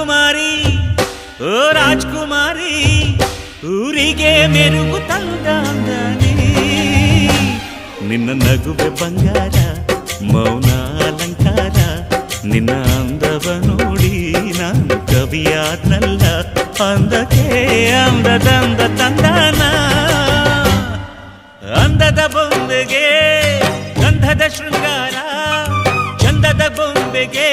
ಕುಮಾರಿ ಓ ರಾಜ್ಕುಮಾರಿ ಊರಿಗೆ ಮೆರುಗು ತಂದ ಅಂದಾನೆ ನಿನ್ನ ನಗುವೆ ಬಂಗಾರ ಮೌನ ಅಲಂಕಾರ ನಿನ್ನ ಅಂದವ ನೋಡಿ ನಾನು ಕವಿಯಾದ್ನಲ್ಲ ಅಂದಕ್ಕೆ ಅಂದದಂದ ತಂದನ ಅಂದದ ಬೊಂಬೆಗೆ ಗಂಧದ ಶೃಂಗಾರ ಚಂದದ ಬೊಂಬೆಗೆ